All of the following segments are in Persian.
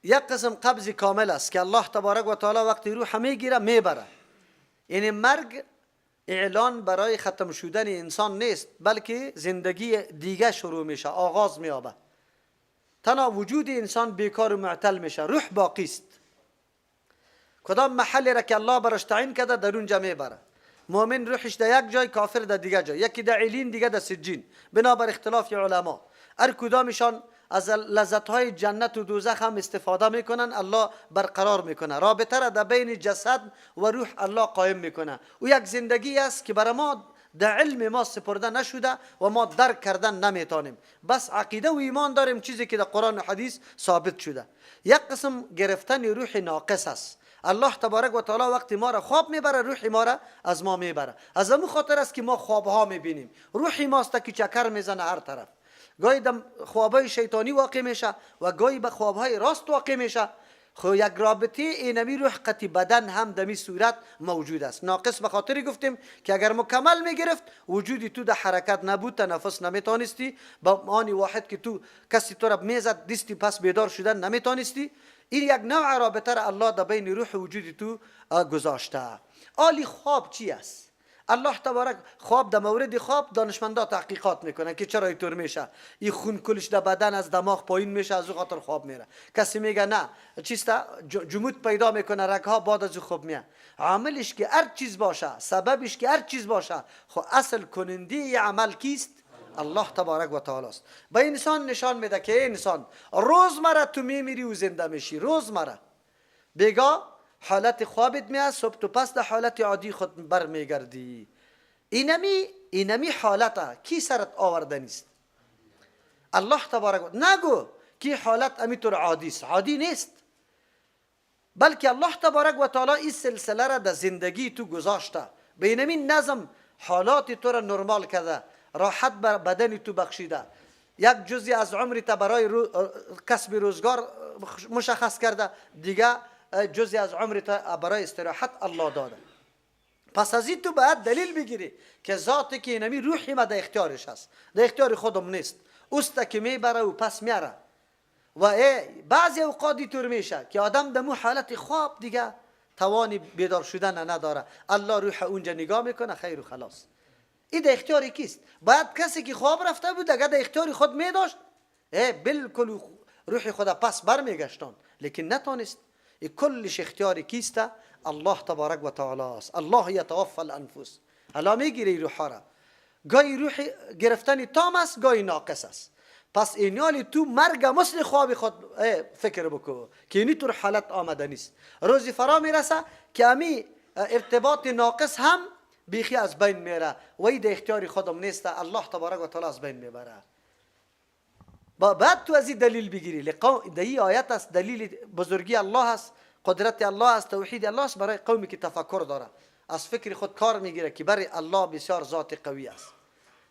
یک قسم قبض کامل است که الله تبارک و تعالی وقتی روح میگیره میبره. یعنی مرگ اعلان برای ختم شدن انسان نیست، بلکه زندگی دیگه شروع میشه، آغاز میابه. تنها وجود انسان بیکار و معطل میشه، روح باقی است. کدام محلی را که الله برش تعیین کرده در اونجا میبره. مؤمن روحش در یک جای، کافر در دیگه جای، یکی در علین دیگه در سجین، بنابر اختلاف علما. هر کدامشان از لذت‌های جنت و دوزخ هم استفاده میکنن، الله برقرار میکنه. رابطه را در بین جسد و روح الله قائم میکنه. او یک زندگی است که برای ما در علم ما سپرده نشده و ما درک کردن نمیتونیم. بس عقیده و ایمان داریم چیزی که در قرآن و حدیث ثابت شده. یک قسم گرفتن روح ناقص است. الله تبارک و تعالی وقتی ما را خواب میبره، روح ما را از ما میبره. از همون خاطر است که ما خوابها میبینیم. روح ماست که چکر میزنه هر طرف. گاهی در خوابهای شیطانی واقع میشه و گاهی به خوابهای راست واقع میشه. خو یک رابطه اینمی روح قطی بدن هم دمی صورت موجود است. ناقص به خاطری گفتیم که اگر مکمل میگرفت وجودی تو در حرکت نبود، تنفس نمیتونستی، با آنی واحد که تو کسی تو را میزد دستی پس بیدار شدن نمیتونستی. این یک نوع رابطه را الله در بین روح وجودی تو گذاشته. آلی خواب چی است؟ الله تبارک خواب در مورد خواب دانشمندا تحقیقات میکنن که چرا اینطور میشه. این خون کلش در بدن از دماغ پایین میشه، از او خاطر خواب میره. کسی میگه نه چیستا جمود پیدا میکنه رگها بعد از او خواب میاد. عاملش که هر چیز باشه، سببش که هر چیز باشه، خو اصل کننده ی عمل کیست؟ الله تبارک و تعالی است. به انسان نشان میده که انسان روزمره تو میمیری و زنده میشی. روزمره بگا حالت خوابت میاد، صبح تو پس در حالت عادی خود بر میگردی. اینمی حالت کی سرت آورده نیست؟ الله تبارک. نگو که حالت امیتور عادی است، عادی نیست، بلکه الله تبارک و تعالی این سلسله را در زندگی تو گذاشته. به اینمی نظم حالات تو را نرمال کرده، راحت بر بدن تو بخشیده، یک جزی از عمرت برای کسب روزگار مشخص کرده، دیگه جزی از عمرت برای استراحت الله داده. پس از این تو باید دلیل بگیری که ذاتی که اینمی روحی ما در اختیارش هست، در اختیار خودم نیست. اوست که میبره و پس میاره. و بعضی اوقاتی طور میشه که آدم در مو حالت خواب دیگه توانی بیدار شدن نداره، الله روح اونجا نگاه میکنه، خیر و خلاص. این در اختیاری کیست؟ باید کسی که خواب رفته بود اگر در اختیاری خود میداشت، بالکل روح خود پس بر میگشتان، لیکن نتانست. کلش اختیاری کیسته؟ الله تبارک و تعالی است. الله یتوفی الانفس. الله میگیره روح را. گاهی روح گرفتن تام است، گاهی ناقص است. پس اینالی تو مرگ مثل خواب خود فکر بکو که اینی طور حالت آمده نیست. روزی فرا میرسه که امی ارتباط ناقص هم بیخی از بین میره و این در اختیار خودم نیسته، الله تبارک و تعالی از بین میبره. بعد تو از این دلیل بگیری. در این آیت است دلیل بزرگی الله است، قدرت الله است، توحید الله است برای قومی که تفکر داره، از فکر خود کار میگیره که برای الله بسیار ذات قوی است،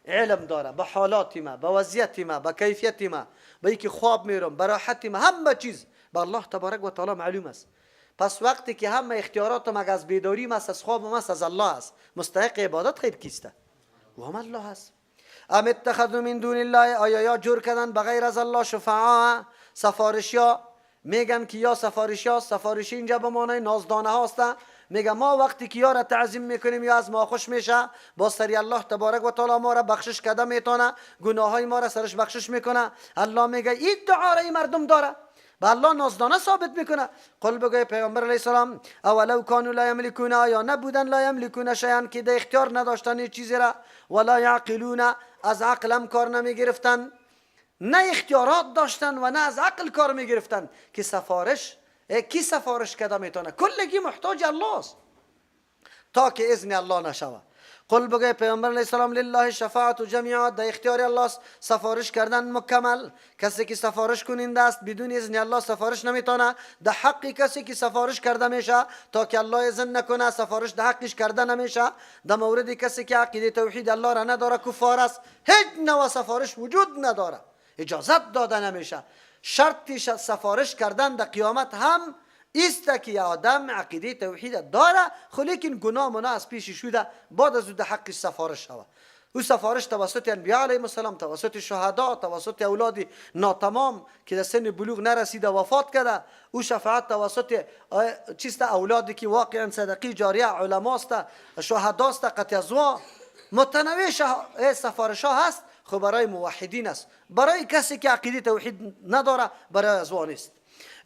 علم داره به حالات ما، به وضعیت ما، به کیفیت ما، به اینکه خواب میرم، به راحت ما، همه چیز به الله تبارک و تعالی معلوم است. پس وقتی که همه اختیاراتم اگر از بیداری است، از خوابم است، از الله است، مستحق عبادت خیر کیسته؟ و هم الله است. ام اتخذوا من دون الله، آیا یا جور کردن بغیر از الله شفعاء، سفارشیا. میگن که یا سفارشیا، سفارشی اینجا به معنای نازدانه هاست. میگه ما وقتی که یا را تعظیم میکنیم یا از ما خوش میشه، با سری الله تبارک و تعالی ما را بخشش کده میتونه، گناه های ما را سرش بخشش میکنه. الله میگه این دعا را مردم داره، به الله نازدانه ثابت میکنه. قل بگوی پیامبر علیه السلام اولو کانوا لا یملکون، یا نبودن لا یملکون شیئا که در اختیار نداشتن چیزی را، ولا یعقلون از عقل هم کار نمیگرفتن، نه اختیارات داشتن و نه از عقل کار میگرفتن که سفارش کی سفارش کده میتونه؟ کلگی محتاج الله است تا که اذن الله نشوه. قل بگوی پیامبر علیه السلام لله شفاعت جمیعا، در اختیار الله است سفارش کردن مکمل. کسی که سفارش کننده است بدون اذن الله سفارش نمیتونه. در حق کسی که سفارش کرده میشه تا که الله اذن نکنه سفارش در حقش کرده نمیشه. در مورد کسی که عقیده توحید الله را نداره کفار است، هیچ نوع سفارش وجود نداره، اجازت داده نمیشه. شرط سفارش کردن در قیامت هم است که آدم عقیده توحید داره، خو لیکن گناه منا از پیش شده، بعد از او در حقش سفارش شود. او سفارش توسط انبیاء علیهم السلام، توسط شهدا، توسط اولاد ناتمام که در سن بلوغ نرسیده وفات کرده، او شفاعت توسط چیست اولادی که واقعا صدقی جاریه، علماست، شهداست، قطع ازوا، متنوع سفارش ها هست. خب برای موحدین است، برای کسی که عقیده توحید نداره برای ازوا نیست.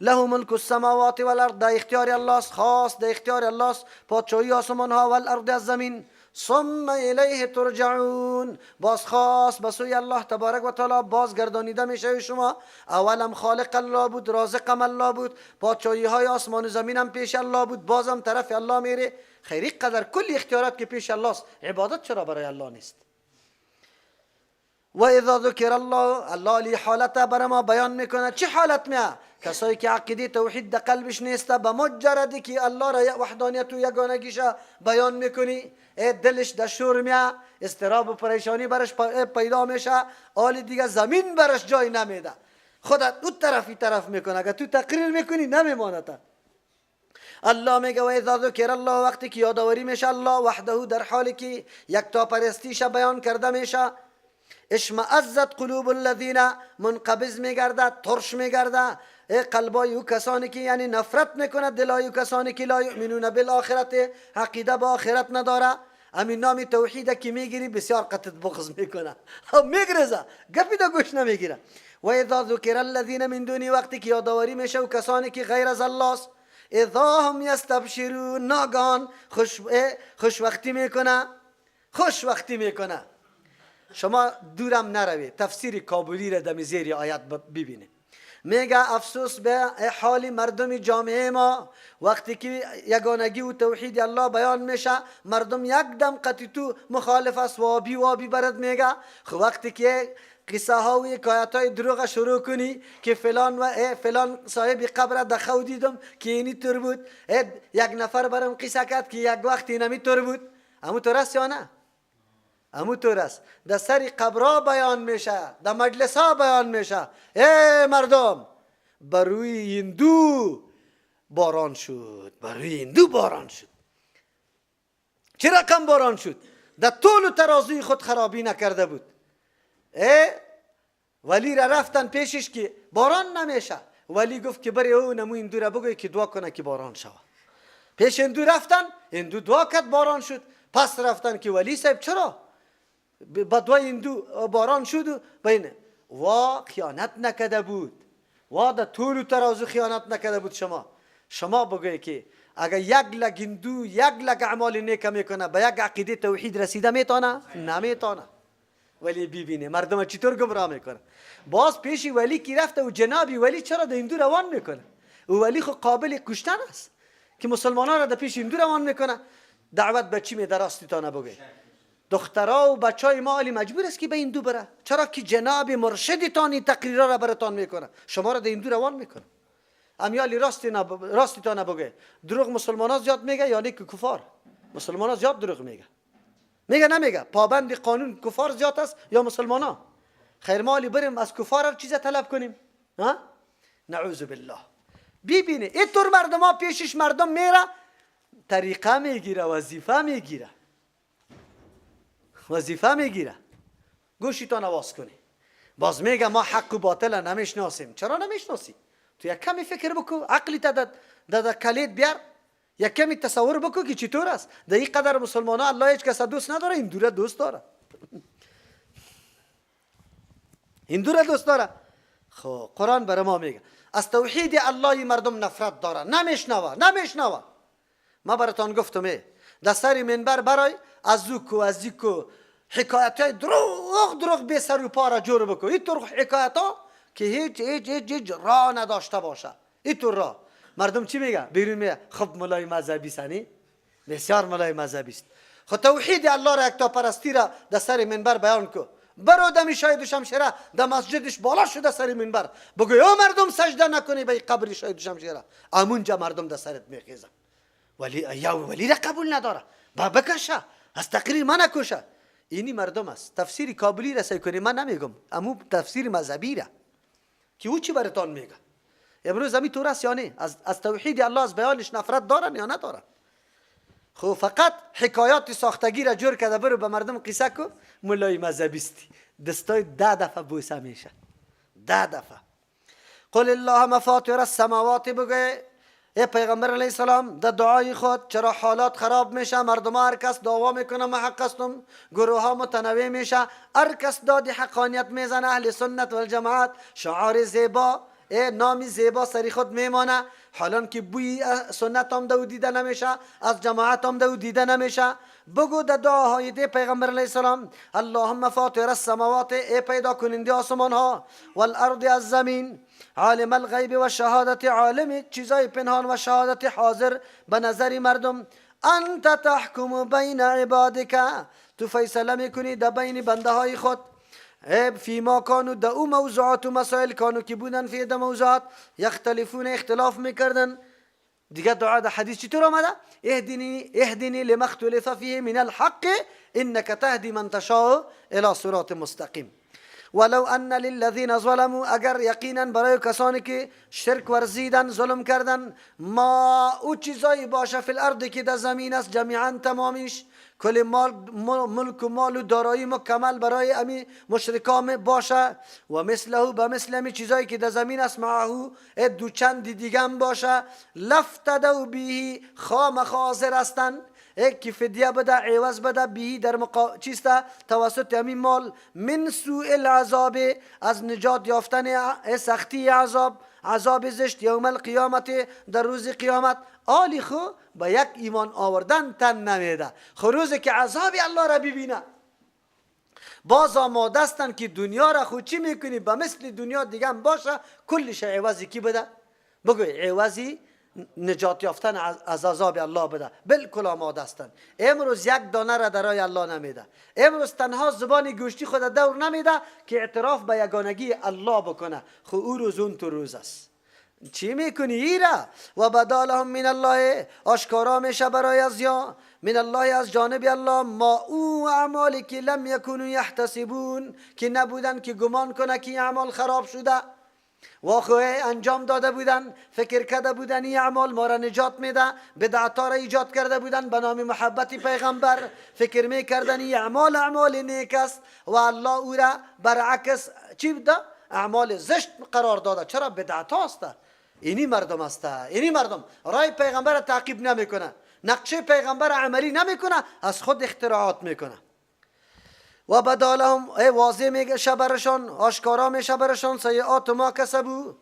له ملک السماوات والارض، در اختیار الله است، خاص در اختیار الله است پادشاهی آسمان ها و الارض، از زمین. ثم الیه ترجعون، باز خاص به سوی الله تبارک و تعالی بازگردانیده میشه شما. اولم خالق الله بود، رازقم الله بود، پادشاهی های آسمان و زمین هم پیش الله بود، بازم طرف الله میره. خیلی قدر کل اختیارات که پیش الله است، عبادت چرا برای الله نیست؟ و اذا ذکر الله، الله لی حالت برای ما بیان میکنه. چه حالت میه؟ کسایی که عقیده توحید در قلبش نیسته، به مجردی که الله را وحدانیت و یگانگیش بیان میکنی، دلش در شور میه، اضطراب و پریشانی برش پیدا میشه، حال دیگه زمین برش جای نمیده، خودت اون طرفی طرف میکنه، اگر تو تقریر میکنی نمیمانه. الله میگه و اذا ذکر الله، وقتی که یادآوری میشه الله وحده، در حالی که یکتا پرستیش بیان کرده میشه، اشمئزت قلوب الذین، منقبض میگرده، ترش میگرده قلبای او کسانی که، یعنی نفرت میکنه دلای او کسانی که لا یؤمنون بالآخرت، عقیده به آخرت نداره. همین نام توحید که میگیری بسیار قطت بغض میکنه، میگرزه، گپی دا گوش نمیگیره. و اذا ذکر الذین من دونی، وقتی که یادآوری میشه و کسانی که غیر از الله است، اذا هم یستبشرون، ناگهان خوشوقتی میکنه، خوشوقتی میکنه. شما دورم نروید، تفسیر کابلی را در زیر آیت ببینید. میگه افسوس به حال مردم جامعه ما، وقتی که یگانگی و توحید الله بیان میشه، مردم یک دم قطعی تو مخالف است، وابی برد میگه. خب وقتی که قصه ها و حکایت های دروغ شروع کنی که فلان و فلان صاحب قبر دخو دیدم که اینی طور بود، یک نفر برام قصه کرد که یک وقت اینمی طور بود، همون طور است یا نه؟ همون طور است. در سر قبرها بیان میشه، در مجلس ها بیان میشه، مردم بروی هندو باران شد، بروی هندو باران شد. چه رقم باران شد؟ در طول و ترازوی خود خرابی نکرده بود. ولی را رفتن پیشش که باران نمیشه، ولی گفت که بری او نمو هندو را بگوی که دعا کنه که باران شود. پیش هندو رفتن، هندو دعا کرد باران شد. پس رفتن که ولی صاحب چرا با دعای هندو باران شد؟ و بین وا خیانت نکرده بود، وا در طول و ترازو خیانت نکرده بود. شما بگوی که اگر یک لگ هندو یک لگ اعمال نیک میکنه، به یک عقیده توحید رسیده میتونه؟ نمیتونه. ولی ببینه مردم چطور گمراه میکنه. باز پیش ولی کی رفته و جنابی ولی چرا در هندو روان میکنه؟ و ولی خود قابل کشتن است که مسلمانان را در پیش هندو روان میکنه. دعوت به چی میده؟ راستیتانه بگوی. دخترها و بچهای ما علی مجبور است که به هندو بره، چرا که جناب مرشدتان این تقریرها را براتان میکنه، شما را در هندو روان میکنه. امیالی راستیتانه بگوی. دروغ مسلمانان زیاد میگه یا نه که کفار؟ مسلمانان زیاد دروغ میگه نمیگه؟ پابند قانون کفار زیاد است یا مسلمانان؟ خیر مالی بریم از کفار هر چیز طلب کنیم؟ ها؟ نعوذ بالله. ببینه اینطور مردم ها پیشش مردم میره، طریقه میگیره، وظیفه میگیره. گوشیتان آواز کنی. باز میگه ما حق و باطل نمیشناسیم. چرا نمیشناسی؟ تو یک کمی فکر بکو، عقلی تا در کلید بیار، یک کمی تصور بکو که چطور است. در این قدر مسلمان ها الله هیچ کس دوست نداره، این دوره دوست داره. این دوره دوست داره. خب قرآن برای ما میگه از توحید الله مردم نفرت داره، نمیشنوه. ما براتان گفتم در سر منبر برای از زیکو حکایت های دروغ به سر و پا را جور بکن. این طور حکایت ها که هیچ راه نداشته باشه. این طور راه مردم چی میگه؟ بیرون میگه خب ملای مذهبی سنی، بسیار ملای مذهبی است. خب توحید الله را یکتا پرستی را در سر منبر بیان کو. برو دمی شاید شمشیره در مسجدش بالا شده سر منبر بگو یا مردم سجده نکنی به قبر شاید شمشیره، امونجا مردم در سرت میخیزن. ولی را قبول نداره، با بکشه، از تقریر من نکشه. اینی مردم است. تفسیر کابلی را سعی کنی، من نمیگم، اما تفسیر مذهبی را که او چی براتان میگه. امروز زمین طور است یا نه؟ از توحید الله از بیانش نفرت دارن یا ندارن؟ خو فقط حکایات ساختگی را جور کرده برو به مردم قصه کو مولای مذهبیستی دستای 10 دفعه بوسه میشه 10 دفعه. قل الله مفاطر السماوات بگه ای پیغمبر علیه السلام در دعای خود چرا حالات خراب میشه مردم هر کس دعوا میکنه من حق هستم گروه ها متنوع میشه هر کس داد حقانیت میزنه اهل سنت و الجماعت شعار زیبا نامی زیبا سری خود میمانه حالان که بوی سنت هم دو دیده نمیشه از جماعت هم دو دیده نمیشه. بگو در دعاهای دی پیغمبر علیه السلام اللهم فاطر السماوات ای پیدا کننده آسمان ها والارض از زمین عالم الغیب و شهادت عالم چیزای پنهان و شهادت حاضر به نظر مردم انت تحکم بین عبادک تو فیصله میکنی در بین بنده های خود فی ما کانو در او موضوعات و مسائل کانو که بودن فی در موضوعات یختلفون اختلاف میکردن. دیگه دعا در حدیث چطور آمده؟ اهدنی لما اختلف فیه من الحق انک تهدی من تشاء الى صراط مستقیم. ولو ان للذین ظلموا اگر یقینا برای کسانی که شرک ورزیدن ظلم کردن ما او چیزایی باشه فی الارض که در زمین است جمیعا تمامیش کل ملک و مال و دارایی مکمل برای امی مشرکان باشه و مثله به مثل امی چیزایی که در زمین است معه دو چند دیگه هم باشه لفتدوا به خام حاضر هستند که فدیه بده عوض بده به در چیسته توسط همین مال من سوء العذاب از نجات یافتن سختی عذاب زشت یوم القیامت در روز قیامت. آلی خو با یک ایمان آوردن تن نمیده خو روزی که عذاب الله را ببینه باز آماده هستن که دنیا را خود چی میکنی به مثل دنیا دیگه هم باشه کلش عوضی کی بده بگوی عوضی نجات یافتن از عذاب الله بده بالکل آماده هستند. امروز یک دانه را درای الله نمیده امروز تنها زبان گوشتی خود دور نمیده که اعتراف به یگانگی الله بکنه خو او روز اون تو روز است چی میکنی ایرا و بدالهم من الله آشکارا میشه برای از یا من الله از جانب الله ما او اعمالی که لم یکونوا یحتسبون که نبودن که گمان کنه که اعمال خراب شده واقعی انجام داده بودن فکر کرده بودن این اعمال ما را نجات میده بدعتا را ایجاد کرده بودن به نام محبت پیغمبر فکر میکردن این اعمال نیک است و الله او را برعکس چی بده اعمال زشت قرار داده چرا بدعتا است اینی مردم است اینی مردم رای پیغمبر را تعقیب نمیکنه نقشه پیغمبر عملی نمیکنه از خود اختراعات میکنه و بدالهم واضح میشه برشان آشکارا میشه برشان سیئات ما کسبو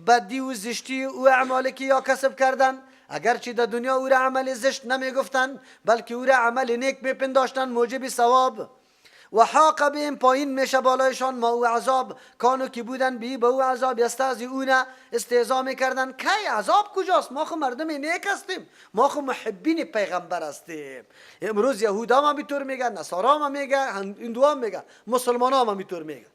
بدی و زشتی او اعمالی که یا کسب کردن اگرچه در دنیا او را عمل زشت نمیگفتن بلکه او را عمل نیک میپنداشتن موجب ثواب و حاق بهم پایین میشه بالایشان ما او عذاب کانو که بودن به او عذاب یستهزئون استهزا میکردن کی عذاب کجاست ما خو مردم نیک هستیم ما خو محبین پیغمبر هستیم. امروز یهودا هم اینطور میگن نصارا هم میگه هندوها هم میگه مسلمانا هم اینطور میگه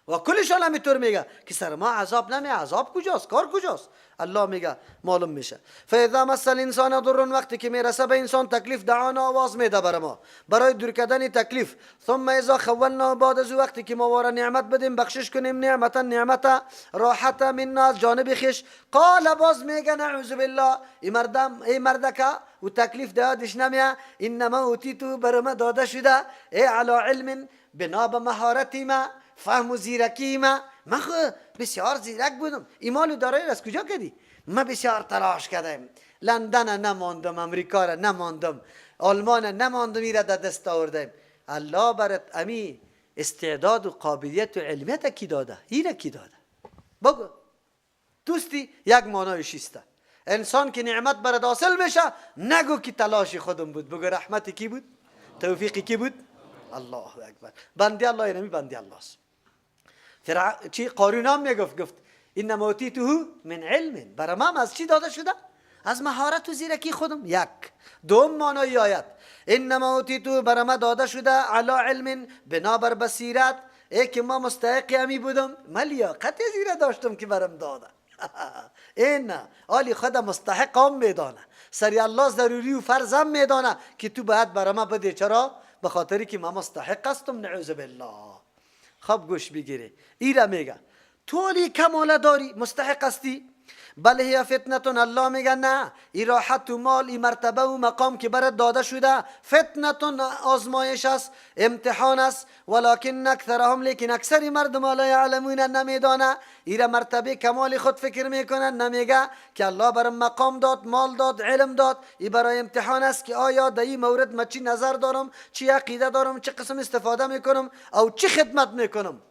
و کلشان هم اینطور میگه که سر ما عذاب نمی عذاب کجاست کار کجاست الله میگه معلوم میشه. فاذا مس الانسان ضر وقتی که میرسه به انسان تکلیف دعانا آواز میده بر ما برای دور کردن تکلیف ثم اذا خولنا بعد از وقتی که ما واره نعمت بدیم بخشش کنیم نعمت راحت منا از جانب خویش قال باز میگه نعوذ بالله ای مردکه و تکلیف دادش نمیه انما اوتیتو بر ما داده شده علی علم بنا به مهارتی ما فهم و زیرکی ما بسیار زیرک بودم ایمانو دارایی از کجا کردی ما بسیار تلاش کردم لندن نماندم امریکا را نماندم آلمان نماندم ایره در دست آوردم الله برات امی استعداد و قابلیت و علمیت کی داده ایره کی داده بگو دوستی یک معنایش است انسان که نعمت برات حاصل میشه نگو که تلاش خودم بود بگو رحمت کی بود توفیق کی بود الله اکبر بندی الله اینمی بندی الله است. چی قارون هم گفت انما اوتیته من علم برام از چی داده شده از مهارت و زیرکی خودم یک دوم معنای آیت انما اوتیته برام داده شده علی علم بنابر بصیرت که ما مستحق امی بودم من لیاقت زیره داشتم که برام داده این آلی خدا مستحق هم میدانه سری الله ضروری و فرض هم میدانه که تو باید برام بده چرا به خاطری که ما مستحق هستم نعوذ بالله. خب گوش بگیره ایره میگه تولی کمال داری مستحق هستی بل هی فتنتون، الله میگه نه، این راحت و مال، این مرتبه و مقام که برات داده شده فتنتون، آزمایش است، امتحان است. ولکن اکثرهم، لیکن اکثری مردم لا یعلمون، نمیدانه. این مرتبه کمال خود فکر میکنن، نمیگه که الله برام مقام داد، مال داد، علم داد، این برای امتحان است که آیا در این مورد من چی نظر دارم، چی عقیده دارم، چه قسم استفاده میکنم او چی خدمت میکنم.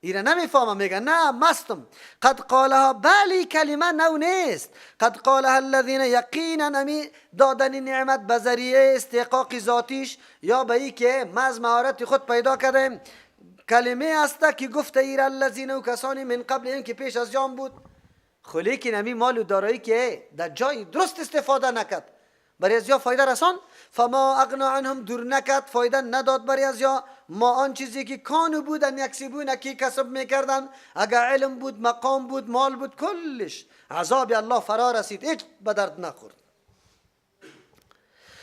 ایره نمیفهمم، میگه نه مستم. قد قالها، بلی کلمه نو نیست. قد قالها الذین، یقینا امی دادن نعمت به ذریعه استحقاق ذاتیش یا به ای که ما از مهارت خود پیدا کردیم، کلمه است که گفته ایر الذین، و کسانی من قبل این که پیش از جان بود. خو لیکن امی مال و دارایی که در جای درست استفاده نکرد، برای از یا فایده رسان، فما اغنا عنهم، دور نکرد، فایده نداد برای از یا ما آن چیزی که کانو بودن یکسبون، که کسب میکردن، اگر علم بود، مقام بود، مال بود، کلش عذاب الله فرا رسید، هیچ به درد نخورد.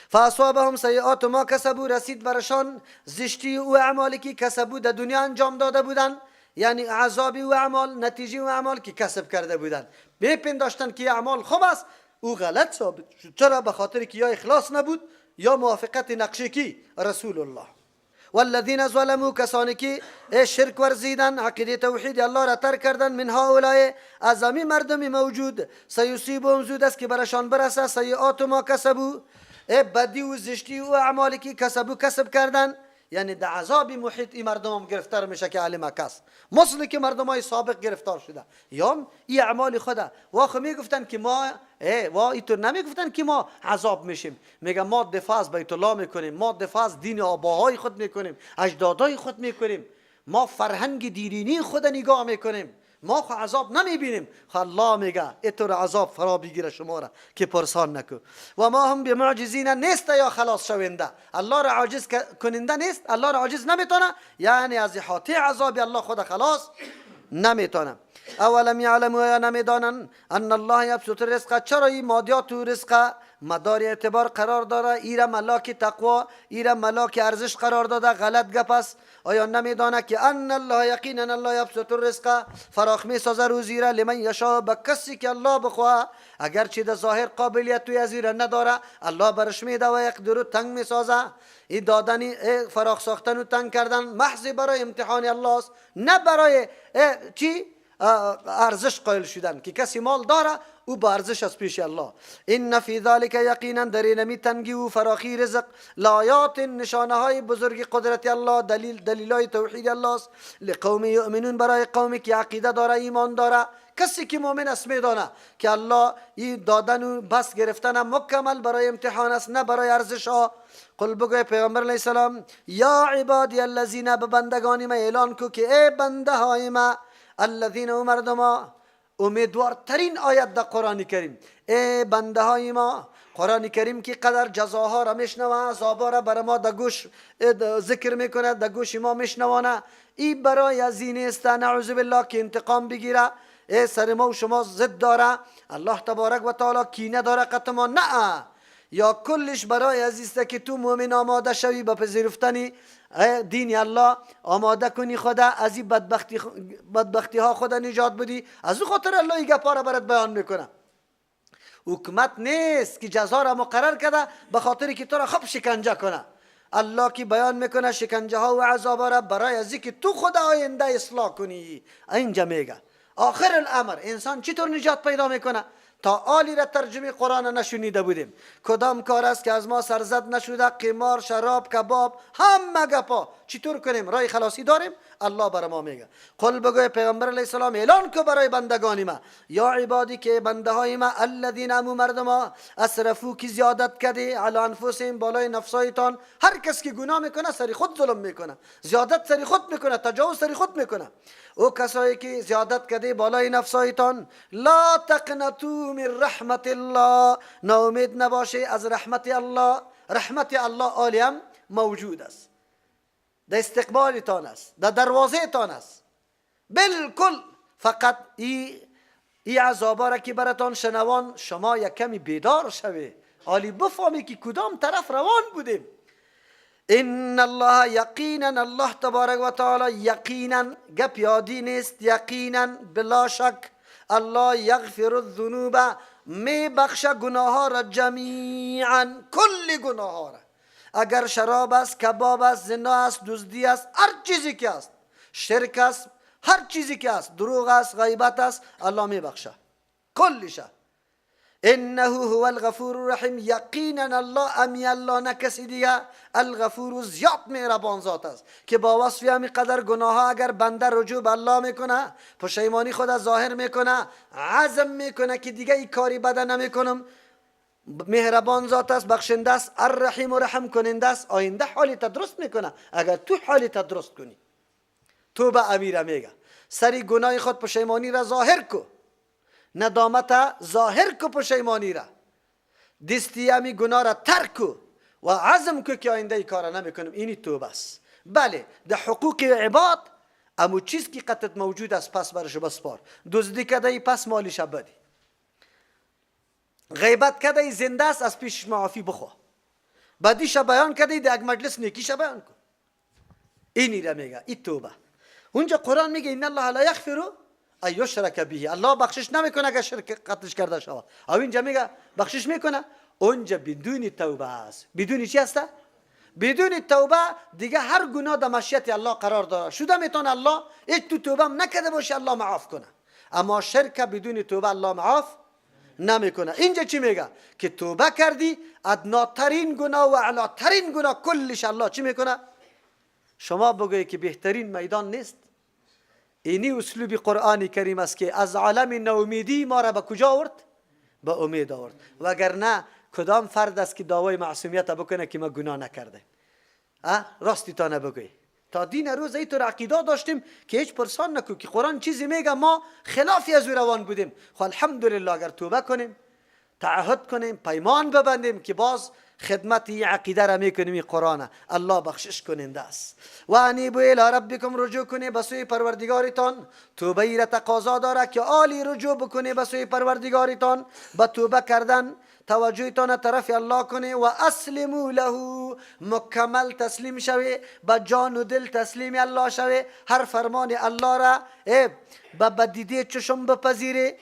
فاصابهم سیئات ما کسبوا، رسید برشان زشتی و اعمالی که کسبوا در دنیا انجام داده بودن، یعنی عذابی و اعمال، نتیجه و اعمال که کسب کرده بودن. بپنداشتن که اعمال خوب است، او غلط ثابت شد. چرا؟ به خاطر که یا اخلاص نبود یا موافقت نقشه کی رسول الله. والذین ظلموا، کسانی که شرک ورزیدن، عقیده توحید الله را ترک کردن، من هؤلاء، از همین مردم موجود، سیصیبهم، زود است که برشان برسه، سیئات ما کسبوا، بدی و زشتی و اعمالی که کسب کردن، یعنی در عذاب محیط این مردم هم گرفتار میشه که اهل مکه است، مثل که مردم های سابق گرفتار شده. یا این اعمال خدا واخه میگفتن که ما اینطور نمیگفتن که ما عذاب میشیم، میگن ما دفاع از بیت الله میکنیم، ما دفاع از دین آباهای خود میکنیم، اجدادای خود میکنیم، ما فرهنگ دیرینی خود نگاه میکنیم، ما خو عذاب نمیبینیم. خو الله میگه اینطور عذاب فرا بگیره شما را که پرسان نکو. و ما هم بمعجزین، نیست یا خلاص شونده، الله را عاجز کننده نیست، الله را عاجز نمیتونه، یعنی از احاطه عذاب الله خود خلاص نمیتونه. اولم یعلموا، یا نمیدانن، ان الله یبسط الرزق، چرا این مادیات و رزق مدار اعتبار قرار داره، ایره ملاک تقوا، ایره ملاک ارزش قرار داده، غلط گپ است. آیا نمیدانه که ان الله، یقینا الله یبسط الرزق، فراخ می سازه روزی را، لمن یشاء، به کسی که الله بخواه، اگرچه در ظاهر قابلیت توی ازیره نداره، الله برش میده و یقدر، تنگ می سازه. این دادنی فراخ ساختن و تنگ کردن محض برای امتحان الله است، نه برای چی ارزش قائل شدن که کسی مال داره او با ارزش از پیش الله. ان فی ذلک، یقینا در این تنگی و فراخی رزق، لآیات، نشانه های بزرگ قدرت الله، دلیلای توحید الله است، لقوم یؤمنون، برای قومی که عقیده داره، ایمان داره. کسی که مؤمن است میدانه که الله این دادن و بس گرفتن مکمل برای امتحان است، نه برای ارزش ها. قل بگوی پیغمبر علیه السلام، یا عبادی الذین، به بندگانی ما اعلان کو که ای بنده های ما، الذین، و مردم، امیدوارترین آیت در قرآن کریم، ای بنده های ما، قرآن کریم که قدر جزاها را میشنوه، عذابا را بر ما در گوش ذکر میکنه، در گوش ما میشنوانه، این برای از این است نعوذ بالله که انتقام بگیره، ای سر ما و شما ضد داره، الله تبارک و تعالی کینه داره قطعا، نه، یا کلش برای عزیزته که تو مؤمن آماده شوی به پذیرفتن دین الله، آماده کنی خدا از این بدبختی ها خدا نجات بدی. از او خاطر الله این گپا را برات بیان میکنه. حکومت نیست که جزا را مقرر کرده به خاطر که تو را خوب شکنجه کنه. الله کی بیان میکنه شکنجه ها و عذاب را برای از که تو خدا آینده اصلاح کنی. اینجا میگه آخر الامر انسان چطور نجات پیدا میکنه؟ تا آلی را ترجمه قرآن نشونیده بودیم. کدام کار است که از ما سرزد نشده؟ قمار، شراب، کباب، همه گپا چطور کنیم؟ رای خلاصی داریم؟ الله بر ما میگه. قل بگوی پیغمبر علیه السلام اعلان که برای بندگانی ما، یا عبادی که بنده های ما، الذین، امو مردم، اسرفو که زیادت کرده، علی انفسهم، بالای نفسایتان. هر کس که گناه میکنه سری خود ظلم میکنه، زیادت سری خود میکنه، تجاوز سری خود میکنه. او کسایی که زیادت کرده بالای نفسایتان، لا تقنطوا من رحمت الله، ناامید نباشه از رحمت الله. رحمت الله عالم موجود است، در استقبالتان است، در دروازه تان است بالکل. فقط ای عذابا را که براتان شنوان، شما یک کمی بیدار شوی، حالی بفهمی که کدام طرف روان بودیم. ان الله، یقینا الله تبارک و تعالی، یقینا گپ یادی نیست، یقینا بلا شک الله یغفر الذنوب می بخشه گناه ها را جمیعا، کل گناه ها را. اگر شراب است، کباب است، زنا است، دزدی است، هر چیزی که است، شرک است، هر چیزی که است، دروغ است، غیبت است، الله می بخشه کلشه. انه هو الغفور الرحیم، یقینا الله امی الله نه کسی دیگه الغفور زیاد مهربان ذات است که با وصف همین قدر گناه ها اگر بنده رجوع به الله میکنه، پشیمانی خود ظاهر میکنه، عزم میکنه که دیگه این کاری بده نمیکنم، مهربان ذات است، بخشنده است، الرحیم و رحم کننده است، آینده حالی درست میکنه اگر تو حالی درست کنی. تو به امیر میگه سری گناه خود پشیمانی را ظاهر کو، ندامت ظاهر کو، پشیمانی را، دستی همی گناه را ترک کو و عزم کو که آینده ای کار نمیکنم. اینی توبه است. بله ده حقوق عباد امو چیز که قطعت موجود است پس برش بسپار. دزدی کده ای پس مالش بدی، غیبت کده ای زنده است از پیش معافی بخوا، بدیش بیان کده ای ده اگ مجلس نیکیش بیان کن. اینی را میگه ای توبه. اونجا قرآن میگه این الله لا یغفر ان یشرک به، الله بخشش نمیکنه اگر شرک قطعش کرده شود. او اینجا میگه بخشش میکنه، اونجا بدون توبه است. بدون چی هسته؟ بدون توبه دیگه هر گناه در مشیت الله قرار داره، شده میتونه الله هیچ تو توبه نکرده باشه الله معاف کنه، اما شرک بدون توبه الله معاف نمیکنه. اینجا چی میگه؟ که توبه کردی ادناترین گناه و اعلاترین گناه کلش الله چی میکنه؟ شما بگویی که بهترین میدان نیست. اینی اسلوب قرآن کریم است که از عالم نومیدی ما را به کجا آورد؟ به امید آورد. وگرنه کدام فرد است که دعوای معصومیت بکنه که ما گناه نکرده؟ راستی تا نبگوی. تا دین روز اینطور عقیده داشتیم که هیچ پرسان نکو که قرآن چیزی میگه ما خلافی از روان بودیم. خب الحمدلله اگر توبه کنیم، تعهد کنیم، پیمان ببندیم که باز خدمت این عقیده را میکنیم، این قرآن الله بخشش کننده است. و انیبوا الی ربکم، رجوع کنی به سوی پروردگارتان. توبه ای را تقاضا داره که آلی رجوع بکنی به سوی پروردگارتان، به توبه کردن توجهتان طرف الله کنی و اسلموا له، مکمل تسلیم شوی، به جان و دل تسلیم الله شوی، هر فرمان الله را به دیده چشم بپذیری.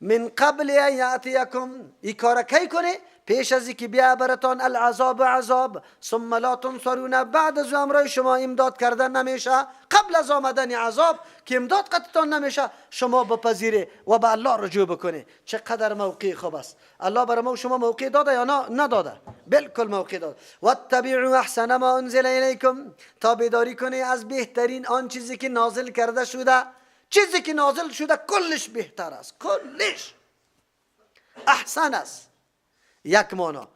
من قبل ان یاتیکم، این کار کی کنی؟ پیش از اینکه بیا براتان العذاب عذاب، ثم لا تنصرون، بعد از امرای شما امداد کردن نمیشه، قبل از آمدن عذاب که امداد قطعتان نمیشه شما بپذیره و به الله رجوع بکنه. چقدر موقع خوب است. الله برای ما شما موقع داده یا نداده؟ بالکل موقع داده. واتبعوا احسن ما انزل الیکم، تابعداری کنی از بهترین آن چیزی که نازل کرده شده. چیزی که نازل شده کلش بهتر است، کلش احسن است. یک مانا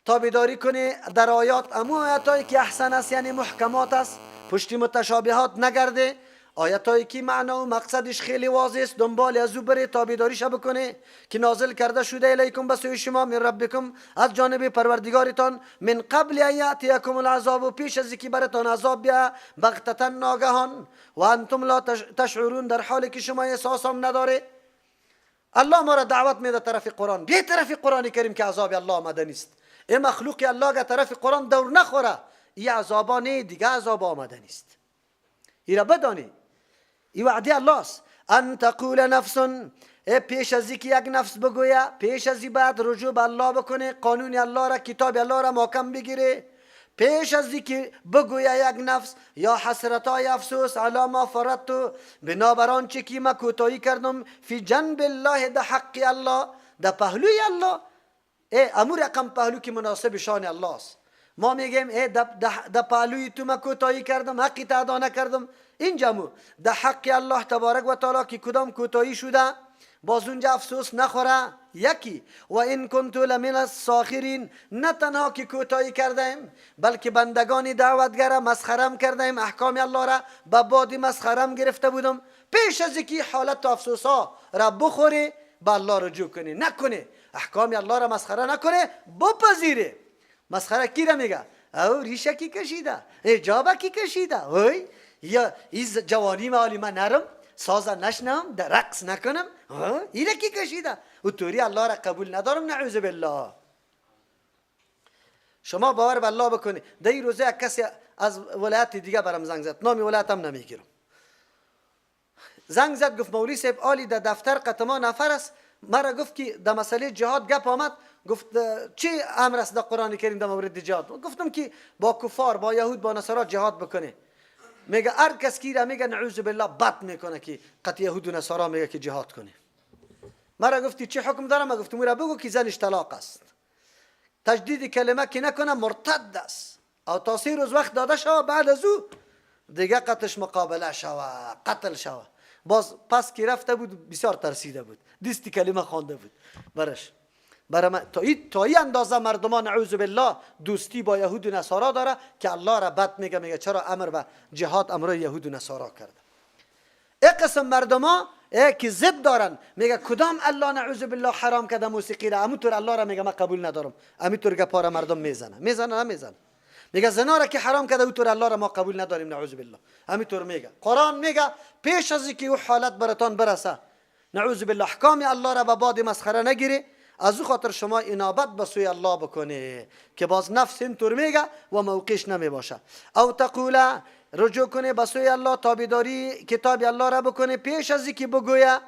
تابعداری کنی در آیات، امو آیاتایی که احسن است یعنی محکمات است، پشتی متشابهات نگرده، آیاتایی که معنا و مقصدش خیلی واضح است دنبال از او بره، تابعداریش بکنه که نازل کرده شده الیکم، به سوی شما، من ربکم، از جانب پروردگارتان، من قبل ان یاتیکم العذاب، و پیش از اینکه براتان عذاب بیا بغتتا ناگهان، و انتم لا تشعرون، در حالی که شما احساس هم نداره. الله ما را دعوت میده طرف قرآن، بیا طرف قرآن کریم که عذاب الله آمده نیست. این مخلوق الله که طرف قرآن دور نخوره، این عذابا نه دیگه عذاب آمده نیست. این را بدانی، این وعده الله است. ان تقول نفس، پیش از اینکه یک نفس بگویه، پیش از این بعد رجوع به الله بکنه، قانون الله را، کتاب الله را محکم بگیره، پیش از اینکه بگویه یک نفس یا حسرتای افسوس علی ما فرطت، بنابر آنچه که من کوتاهی کردم، فی جنب الله، ده حق الله، ده پهلوی الله. امو رقم پهلو که مناسب شان الله است. ما میگیم ده پهلوی تو من کوتاهی کردم، حقی تا ادا نکردم. اینجا مو ده حق الله تبارک و تعالی که کدام کوتاهی شده باز اونجا افسوس نخوره. یکی و این کنتو لمن الساخرین، نه تنها که کوتاهی کردیم بلکه بندگانی دعوتگر مسخرم کردیم، احکام الله را به بادی مسخرم گرفته بودم. پیش از اینکه حالت و افسوس ها را بخوری به الله رجوع کنی، نکنه احکام الله را مسخره نکنه، بپذیره. مسخره کی را میگه؟ او ریشه کی کشیده، جابه کی کشیده، یا این جوانی مالی من نرم سازا نشنم، در رقص نکنم، اینه کی کشیده؟ و طوری الله را قبول ندارم، نعوذ بالله. شما باور به الله بکنی. در این روزه کسی از ولایت دیگه برام زنگ زد، نام ولایت هم نمیگیرم، زنگ زد گفت مولوی صاحب عالی در دفتر قطما نفر است. مرا گفت که در مسئله جهاد گپ آمد. گفت چی امر است در قرآن کریم در مورد جهاد؟ گفتم که با کفار، با یهود، با نصارا جهاد بکنه. میگه هر کس کی را میگه نعوذ بالله بد میکنه که قط یهود و نصارا میگه که جهاد کنه. مرا گفتی چه حکم دارم؟ گفتم مرا بگو که زنش طلاق است، تجدید کلمه که نکنه مرتد است، او تا 3 روز وقت داده شوه، بعد از او دیگه قطعش مقابله شوه، قتل شوه. باز پس که رفته بود بسیار ترسیده بود، دیستی کلمه خوانده بود برش. برای من تا این اندازه مردمان نعوذ بالله دوستی با یهود و نصارا داره که الله را بد میگه چرا امر به جهاد امر یهود و نصارا کرده. این قسم مردما که ضد دارن، میگه کدام الله نعوذ بالله حرام کرده موسیقی را، همونطور الله را میگه من قبول ندارم، همینطور گپا مردم میزنه نمیزنه. میگه زنا را که حرام کرده اونطور الله را ما قبول نداریم نعوذ بالله، همینطور میگه. قرآن میگه پیش از اینکه او حالت براتان برسه نعوذ بالله احکام الله را به باد مسخره نگیری، از او خاطر شما انابت به سوی الله بکنه که باز نفس اینطور میگه و موقعش نمی باشه. او تقوله رجوع کنه به سوی الله، تابعداری کتاب الله را بکنه پیش از اینکه بگویه.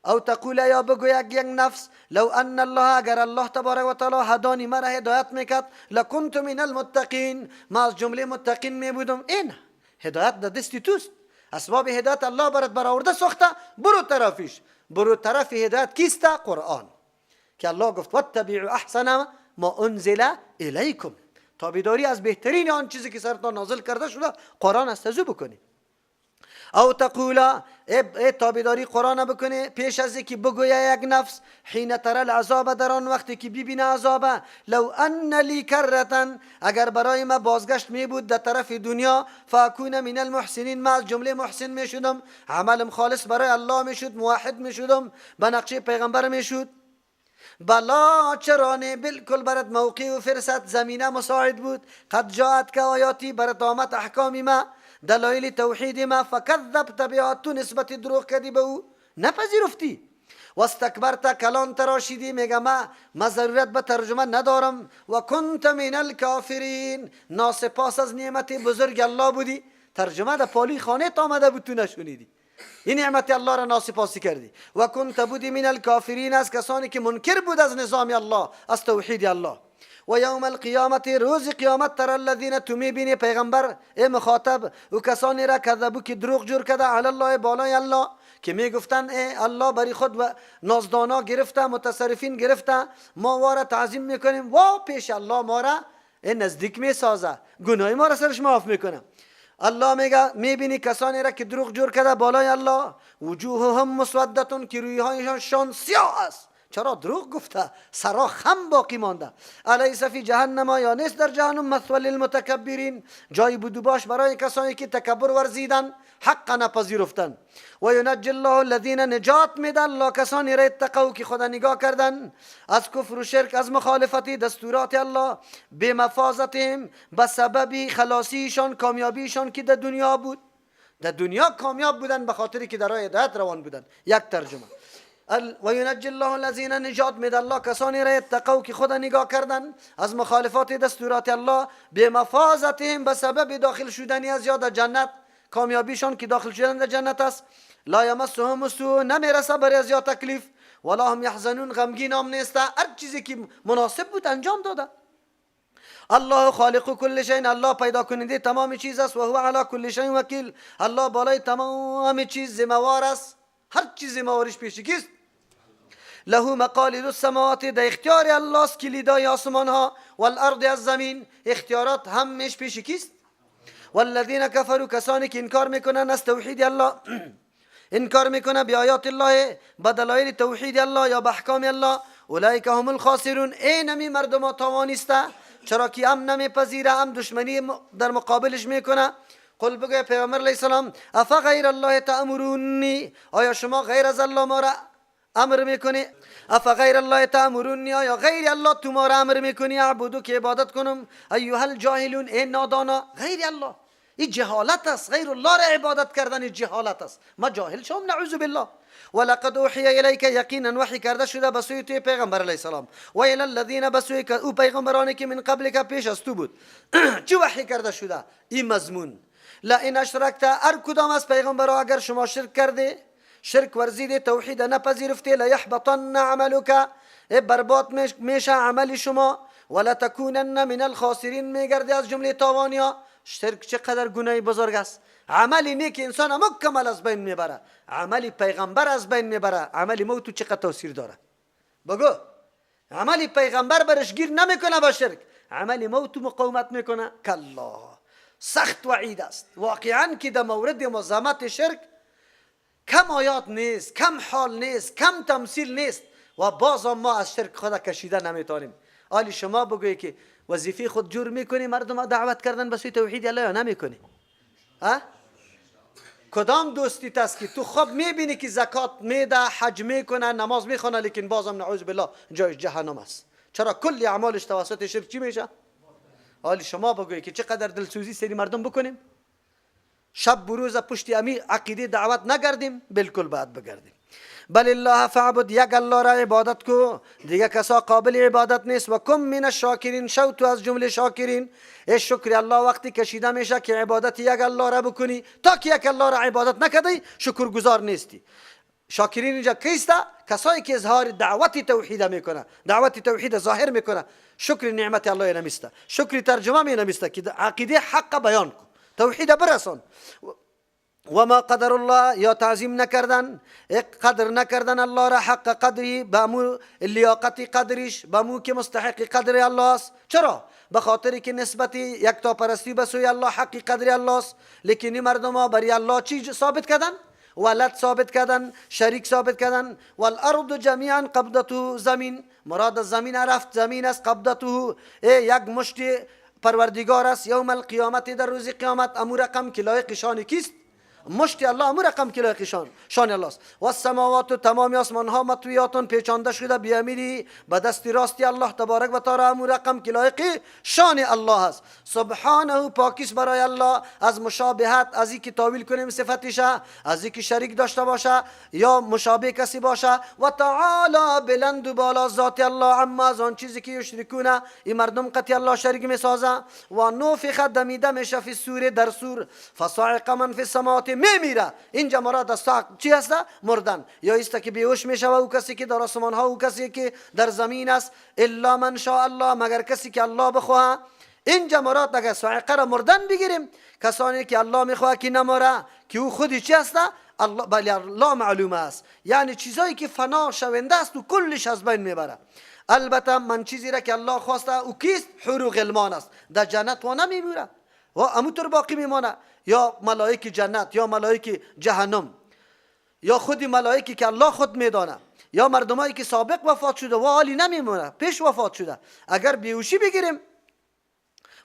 او تقوله یا بگویه یک نفس لو ان الله، اگر الله تبارک و تعالی هدانی مرا هدایت میکرد لکنت من المتقین، ما از جمله متقین میبودم. این هدایت در دست توست، اسباب هدایت الله برات برآورده ساخته، برو طرفش. برو طرف هدایت کیست؟ قرآن، که الله گفت واتبعوا احسن ما انزل الیکم، تابعداری از بهترین آن چیزی که سرتان نازل کرده شده قرآن است، ازو بکنی. او تقولا تابعداری قرآن بکنه پیش از اینکه بگویه یک نفس حین ترى العذاب، در آن وقتی که ببینه عذاب، لو ان لی کرة، اگر برای ما بازگشت می بود در طرف دنیا، فاکون من المحسنین، ما از جمله محسن می شدم، عملم خالص برای الله می شد، موحد می شدم، به نقشه پیغمبر می شد. بلا چرانه بالکل برات موقع و فرصت زمینه مساعد بود. قد جاءت که آیاتی برات آمد احکام ما، دلایل توحید ما، فکذبت بها، تو نسبت دروغ کردی به او، نپذیرفتی. واستکبرت، کلان تراشیدی، میگه ما ضرورت به ترجمه ندارم. و کنت من الکافرین، ناسپاس از نعمت بزرگ الله بودی. ترجمه در پالی خانه آمده بود تو نشونیدی، این نعمت الله را ناسپاسی کردی. و کنت بودی من الکافرین، از کسانی که منکر بود از نظام الله، از توحید الله. و یوم القیامت، روز قیامت، تر الذین، تو میبینی پیغمبر ای مخاطب، و کسانی را کذبو که دروغ جور کرده علی الله، بالای الله، که میگفتن ای الله بری خود و نازدانا گرفته، متصرفین گرفته، ما واره تعظیم میکنیم و پیش الله ما را نزدیک میسازه، گناه ما را سرش معاف میکنه. الله میگه میبینی کسانی را که دروغ جور کرده بالای الله، وجوههم مسودتون، که رویهایشان سیاه است. چرا دروغ گفته؟ سرا خم باقی مانده. الیس فی جهنم، یا نیست در جهنم، مثوى للمتکبرین، جای بود و باش برای کسانی که تکبر ورزیدن، حق نپذیرفتن. و ینجی الله الذین، نجات میده الله کسانی را اتقوا که خدا نگاه کردن از کفر و شرک، از مخالفت دستورات الله، بمفازتهم، به سبب خلاصیشان، کامیابیشان که در دنیا بود. در دنیا کامیاب بودن به خاطری که در راه هدایت روان بودن. یک ترجمه. و ینجی الله الذین، نجات میده الله کسانی را اتقوا که خدا نگاه کردن از مخالفات دستورات الله، بمفازتهم، به سبب داخل شدنی از یاد جنت، کامیابیشان که داخل شدن در جنت است. لا یمسهم السوء، نمیرسه بر از یا تکلیف، ولا هم یحزنون، غمگین هم نیسته، هر چیزی که مناسب بود انجام داده. الله خالق کل شیء، الله پیدا کننده تمام چیز است. و هو علی کل شیء وکیل، الله بالای تمام چیز ذمہوار است، هر چیز ذمہوارش پیش کیست؟ له مقالید السماوات، در اختیار الله است کلیدای آسمان ها، والارض، از زمین، اختیارات همش پیش کیست؟ والذین کفروا، کسانی که انکار میکنن از توحید الله، انکار میکنه به آیات الله، به دلایل توحید الله یا به احکام الله، اولئک هم الخاسرون، اینمی مردم تاوانیسته. چرا که هم نمیپذیره، هم دشمنی در مقابلش میکنه. قل بگوی پیغمبر علیه السلام افغیر الله تأمرونی، آیا شما غیر از الله ما را امر میکنی؟ افغیر الله تأمرونی، آیا غیر الله تو ما را امر میکنی اعبدو، که عبادت کنم؟ ایها الجاهلون، این نادانا، غیر الله این جهالت است، غیر الله را عبادت کردن جهالت است، ما جاهل شوم نعوذ بالله. ولقد اوحی الیک، یقینا وحی کرده شده به سوی تو پیغمبر علیه السلام، و الی الذین، به سوی او پیغمبرانی که من قبل که پیش از تو بود. چه وحی کرده شده؟ این مضمون، لئن اشرکت، هر کدام از پیغمبرها اگر شما شرک کرده، شرک ورزید توحید نپذیرفته لیحبطن عملک، برباد میشه عمل شما، ولا تکونن من الخاسرین میگردی از جمله تاوانیا. شرک چقدر گناه بزرگ است. عمل نیک انسان مکمل از بین میبره، عمل پیغمبر از بین میبره. عمل موت چقدر تاثیر داره بگو. عمل پیغمبر برش گیر نمیکنه با شرک، عمل موت مقاومت میکنه. کلا سخت وعید است واقعا که در مورد مزاحمت شرک کم آیات نیست، کم حال نیست، کم تمثیل نیست و باز ما از شرک خود کشیده نمیتونیم. حالی شما بگویی که وظیفه خود جور میکنی مردم دعوت کردن به سوی توحید الله یا نمیکنی؟ کدام دوستی است که تو خوب میبینی که زکات میده، حج میکنه، نماز میخونه، لیکن بازم نعوذ بالله جای جهنم است؟ چرا کلی اعمالش توسط شرک چی میشه؟ حالی شما بگویی که چقدر دلسوزی سری مردم بکنیم، شب بروز پشت امی عقیده دعوت نگردیم، بالکل باید بگردیم. بل الله فعبد، یک الله را عبادت کو، دیگه کسا قابل عبادت نیست. و کم من الشاکرین، شو تو از جمله شاکرین. شکر الله وقتی کشیده میشه که عبادت یک الله را بکنی، تا که یک الله را عبادت نکردی شکرگزار نیستی. شاکرین اینجا کیسته؟ کسایی که اظهار دعوت توحید میکنه، دعوت توحید ظاهر میکنه، شکر نعمت الله نمیسته. شکر ترجمه می نمیسته که عقیده حق بیان کن، توحید برسان. و ما قدر الله، یا تعظیم نکردن، قدر نکردن الله را حق قدری، بامو لیاقت قدرش، بامو که مستحق قدر الله است. چرا؟ به خاطر که نسبت یکتا پرستی به سوی الله حق قدر الله است. لیکن این مردم ها برای الله چی ثابت کردن؟ ولد ثابت کردن، شریک ثابت کردن. والارض جمیعا قبضته، زمین مراد زمین رفت، زمین است. قبضته یک مشت پروردگار است. یوم القیامت، در روز قیامت. امور رقم که لایق شان کیست؟ مشت الله. امور رقم که لایق شان الله است. و السماوات، تمام آسمان ها مطویاتون پیچانده شده بیامیری به دست راستی الله تبارک و تعالی. امور رقم که لایق شان الله است. سبحانه، پاکیست برای الله از مشابهت، از اینکه تاویل کنیم صفتش، از اینکه شریک داشته باشه یا مشابه کسی باشه. و تعالی بلند و بالا ذات الله عما، از آن چیزی که یشرکونه این مردم قطعی الله شریک میسازه. و نفخ دمیده میشه فی الصور، در سور. فصعق من فی السماوات، میمیره. اینجا مراد از صعق چی هست؟ مردن. یا است که بیهوش میشه او کسی که در آسمان ها، او کسی که در زمین است. الا من شاء الله، مگر کسی که الله بخواه. اینجا مراد اگر صعقه را مردن بگیریم، کسانی که الله میخواه که نمره، که او خودی چی هست؟ الله، بله الله معلومه است. یعنی چیزایی که فنا شونده است و کلش از بین میبره. البته من چیزی را که الله خواسته او کیست؟ حور غلمان است. در جنت و نمیمیره و همونطور باقی میمانه. یا ملائک جنت، یا ملائک جهنم، یا خودی ملائکی که الله خود میدانه، یا مردمایی که سابق وفات شده و حالی نمیمونه، پیش وفات شده. اگر بیهوشی بگیریم،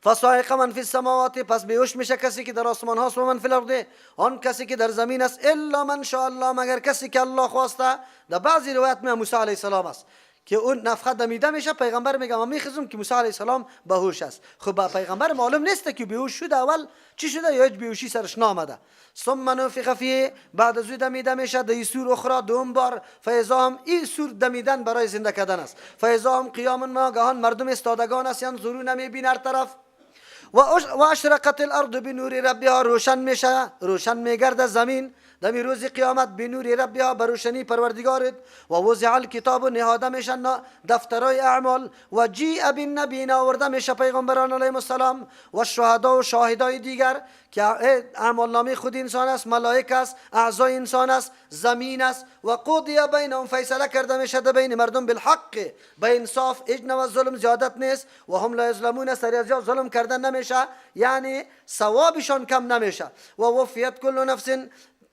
فصاعق من فی السماوات، پس بیهوش میشه کسی که در آسمان هاست. و من فی الارض، آن کسی که در زمین است. الا من شاء الله، مگر کسی که الله خواسته. در بعضی روایت می موسی علیه السلام است که اون نفخه دمیده میشه، پیغمبر میگه ما میخزم که موسی علیه السلام بهوش است. خب با پیغمبر معلوم نیست که بیهوش شده اول چی شده یا هیچ بیهوشی سرش نامده. ثم نفخ فیه، بعد از دمیده میشه در سور اخرى دوم بار. فاذا هم، این سور دمیدن برای زنده کردن است. فاذا هم قیام، ناگهان مردم استادگان است، ینظرون میبینن هر طرف. و اشرقت الارض بنور ربها، روشن میشه، روشن میگرده زمین دمی روز قیامت بنور ربها، بروشنی پروردگارت. و وضع الکتاب، نهاده میشن دفترای اعمال. و جیء بالنبیین، آورده میشه پیغمبران علیهم السلام. و شهدا، و شاهدای دیگر که اعمال نامه خود انسان است، ملائک است، اعضای انسان است، زمین است. و قضی بینهم، فیصله کرده میشه بین مردم بالحق، به انصاف، اجن و ظلم زیادت نیست. و هم لا یظلمون، سر از ظلم کردن نمیشه، یعنی ثوابشان کم نمیشه. و وفیت کل نفس،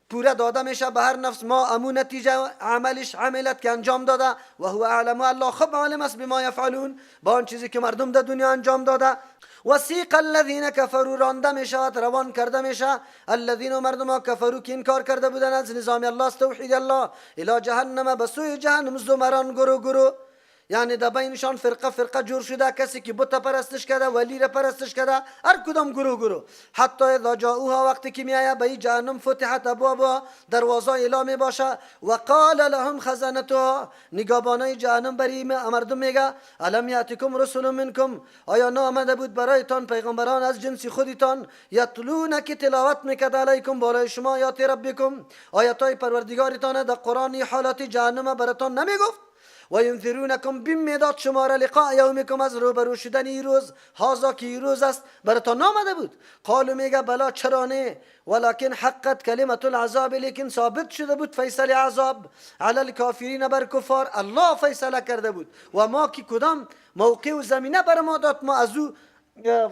پورا داده میشه به هر نفس ما امو نتیجه عملش عملت که انجام داده. و هو اعلم، الله خب عالم است بما یفعلون، با آن چیزی که مردم در دنیا انجام داده. وسیق الذین کفروا، رانده میشود، روان کرده میشه الذین، مردم ها کفروا که انکار کرده بودن از نظام الله، توحید الله. الی جهنم، به سوی جهنم، زمران گروه گروه. یعنی در بینشان فرقه جور شده، کسی که بت پرستش کرده، ولی را پرستش کرده، هر کدام گروه. حتی اذا جاءوها، وقتی که میآید به جهنم، فتحت ابوابها، دروازه اعلام می باشه، و قال لهم خزنتها، نگهبانای جهنم بری مردم میگه الم یاتکم رسول منکم، آیا نه آمده بود برایتان پیغمبران از جنس خودتان، یتلون که تلاوت میکرد علیکم بالای شما آیات ربکم، آیاتای پروردگارتان در قرآن حالات جهنم براتان نمیگفت، و ینذرونکم بمیداد شما را لقاء یومکم، از روبرو شدن این روز، هازا که این روز است براتان نامده بود. قالو میگه بلا چرا نه، ولکن حقت کلمت العذاب، لیکن ثابت شده بود فیصله عذاب علی الکافرین، بر کفار الله فیصله کرده بود و ما که کدام موقع و زمینه بر ما داد ما از او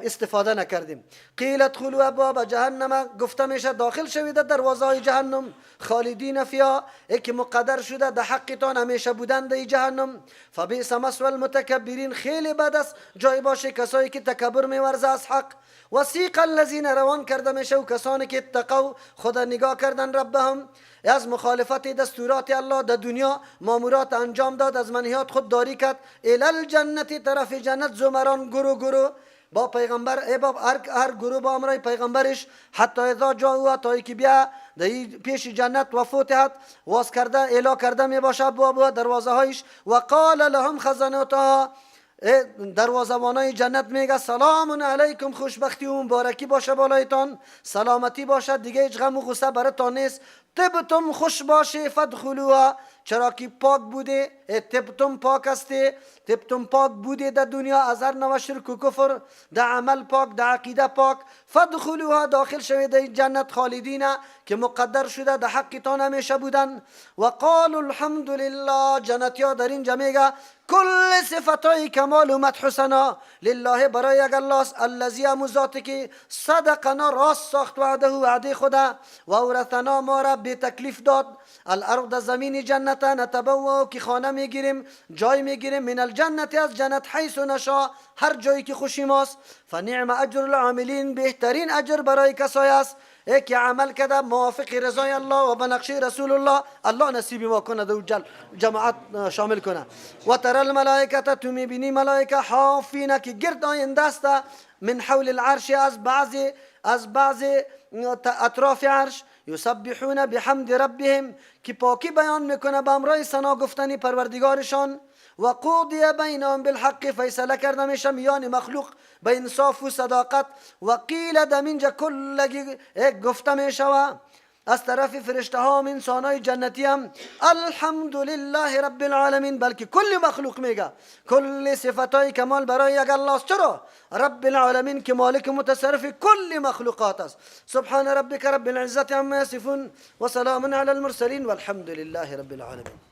استفاده نکردیم. قیل ادخلوا ابواب جهنم، گفته میشه داخل شوید دروازه های جهنم، خالدین فیها، که مقدر شده در حقتان همیشه بودن در جهنم، فبئس مثوى المتکبرین، خیلی بد است جای باشه کسایی که تکبر میورزه از حق. وسیق الذین، روان کرده میشه و کسانی که اتقوا، خدا نگاه کردن ربهم، از مخالفت دستورات الله در دنیا مامورات انجام داد، از منهیات خودداری کرد، الی الجنت، طرف جنت، زمران گروه با پیغمبر، با هر گروه با امرای پیغمبرش، حتی اذا جاءوا، تا که بیا در پیش جنت، و فتحت، واز کرده اعلا کرده می باشه ابوابها، دروازه هایش، و قال لهم خزنتها، دروازه‌بانای جنت میگه سلام علیکم، خوشبختی و مبارکی باشه بالایتان، سلامتی باشه، دیگه هیچ غم و غصه براتان نیست، طبتم خوش باشه فادخلوها، چرا که پاک بوده، طبتم پاک استه، طبتم پاک بوده در دنیا از هر نوع شرک و کفر، در عمل پاک، در عقیده پاک، فادخلوها، داخل شوید در جنت، خالدین، که مقدر شده در حقتان همیشه بودن. و قالوا الحمد لله، جنتیا در اینجا میگه کل صفتای کمال و مدح ثنا لله، برای الله، الذی، ذاتی که صدقنا، راست ساخت وعده، وعده خدا، و اورثنا، ما را به تکلیف داد، الارض، زمین جنت، نتبوأ، که خانه میگیریم، جای میگیریم، من الجنت، از جنت، حیث نشا، هر جایی که خوشی ماست، فنعم اجر العاملین، بهترین اجر برای کسایی است که عمل کرده موافق رضای الله و به نقشه رسول الله. الله نصیب ما کنه در جماعت شامل کنه. و ترى الملائکه، تو میبینی ملائکه، حافین، که گرد آینده است، من حول العرش، از بعض اطراف عرش، یسبحون بحمد ربهم، که پاکی بیان میکنه به امرای ثنا گفتنی پروردگارشان، و قضی بینهم بالحق، فیصله کرده میشه میان مخلوق به انصاف و صداقت، و قیل دمینجا کل، گفته میشه از طرف فرشته ها و انسانای جنتی هم الحمد لله رب العالمین، بلکه کل مخلوق میگه کل صفتای کمال برای یک الله است. چرا؟ رب العالمین که مالک متصرف کل مخلوقات است. سبحان ربک رب العزة عما یصفون و سلام علی المرسلین والحمد لله رب العالمین.